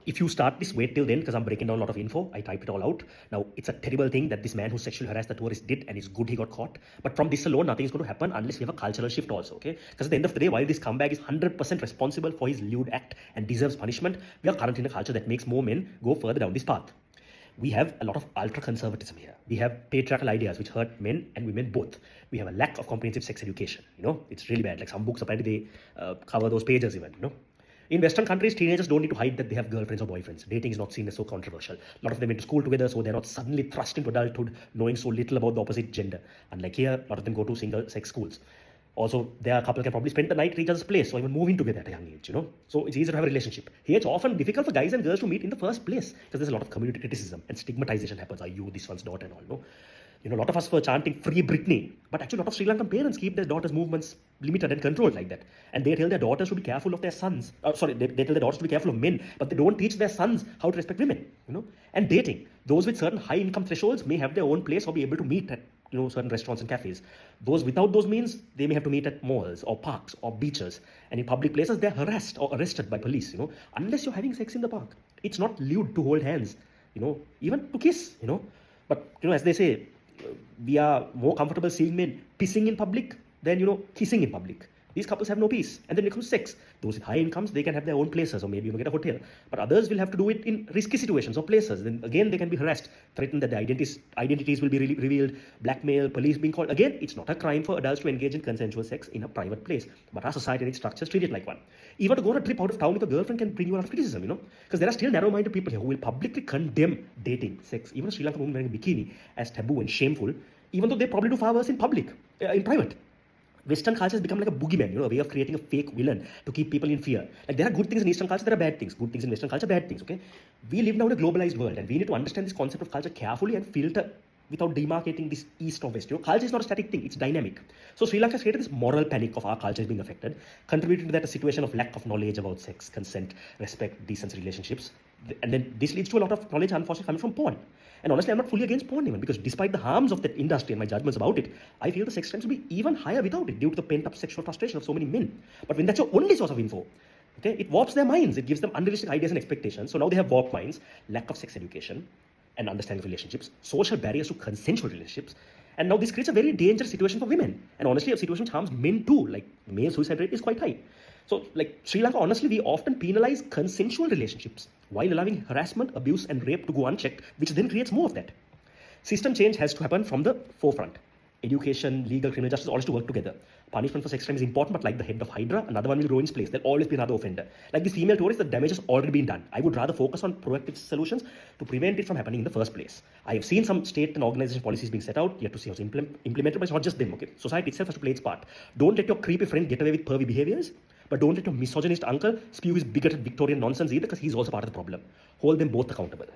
if you start this, wait till then, because I'm breaking down a lot of info. I typed it all out. Now, it's a terrible thing that this man who sexually harassed the tourist did, and it's good he got caught. But from this alone, nothing is going to happen unless we have a cultural shift also, okay? Because at the end of the day, while this comeback is 100% responsible for his lewd act and deserves punishment, we are currently in a culture that makes more men go further down this path. We have a lot of ultra-conservatism here. We have patriarchal ideas which hurt men and women both. We have a lack of comprehensive sex education. It's really bad. Like some books, apparently they cover those pages even. In Western countries, teenagers don't need to hide that they have girlfriends or boyfriends. Dating is not seen as so controversial. A lot of them went to school together, so they're not suddenly thrust into adulthood knowing so little about the opposite gender. Unlike here, a lot of them go to single-sex schools. Also, their couple can probably spend the night at each other's place or even move in together at a young age, So it's easier to have a relationship. Here, it's often difficult for guys and girls to meet in the first place because there's a lot of community criticism and stigmatization happens. Are you this one's daughter and all, no? A lot of us were chanting Free Britney, but actually a lot of Sri Lankan parents keep their daughters' movements limited and controlled like that. And they tell their daughters to be careful of their sons. They tell their daughters to be careful of men, but they don't teach their sons how to respect women, And dating. Those with certain high income thresholds may have their own place or be able to meet at, certain restaurants and cafes. Those without those means, they may have to meet at malls or parks or beaches. And in public places, they're harassed or arrested by police, unless you're having sex in the park. It's not lewd to hold hands, even to kiss, But, as they say, we are more comfortable seeing men pissing in public than, kissing in public. These couples have no peace. And then when it comes to sex, those with high incomes, they can have their own places or maybe get a hotel. But others will have to do it in risky situations or places. Then again, they can be harassed, threatened that their identities will be revealed, blackmail, police being called. Again, it's not a crime for adults to engage in consensual sex in a private place. But our society and its structures treat it like one. Even to go on a trip out of town with a girlfriend can bring you a lot of criticism, Because there are still narrow-minded people here who will publicly condemn dating, sex, even a Sri Lankan woman wearing a bikini as taboo and shameful, even though they probably do far worse in private. Western culture has become like a boogeyman, a way of creating a fake villain to keep people in fear. Like there are good things in Eastern culture, there are bad things. Good things in Western culture, bad things, okay? We live now in a globalized world and we need to understand this concept of culture carefully and filter without demarcating this east or west. Culture is not a static thing, it's dynamic. So Sri Lanka has created this moral panic of our culture being affected, contributing to that a situation of lack of knowledge about sex, consent, respect, decency, relationships. And then this leads to a lot of knowledge, unfortunately, coming from porn. And honestly, I'm not fully against porn even, because despite the harms of that industry and my judgments about it, I feel the sex crimes will be even higher without it due to the pent-up sexual frustration of so many men. But when that's your only source of info, okay, it warps their minds. It gives them unrealistic ideas and expectations. So now they have warped minds, lack of sex education and understanding relationships, social barriers to consensual relationships. And now this creates a very dangerous situation for women. And honestly, a situation which harms men too, like male suicide rate is quite high. So, like Sri Lanka, honestly, we often penalize consensual relationships while allowing harassment, abuse, and rape to go unchecked, which then creates more of that. System change has to happen from the forefront. Education, legal, criminal justice, all has to work together. Punishment for sex crime is important, but like the head of Hydra, another one will grow in its place. There'll always be another offender. Like this female tourist, the damage has already been done. I would rather focus on proactive solutions to prevent it from happening in the first place. I have seen some state and organization policies being set out, yet to see how it's implemented, but it's not just them, okay? Society itself has to play its part. Don't let your creepy friend get away with pervy behaviors, but don't let your misogynist uncle spew his bigoted Victorian nonsense either, because he's also part of the problem. Hold them both accountable.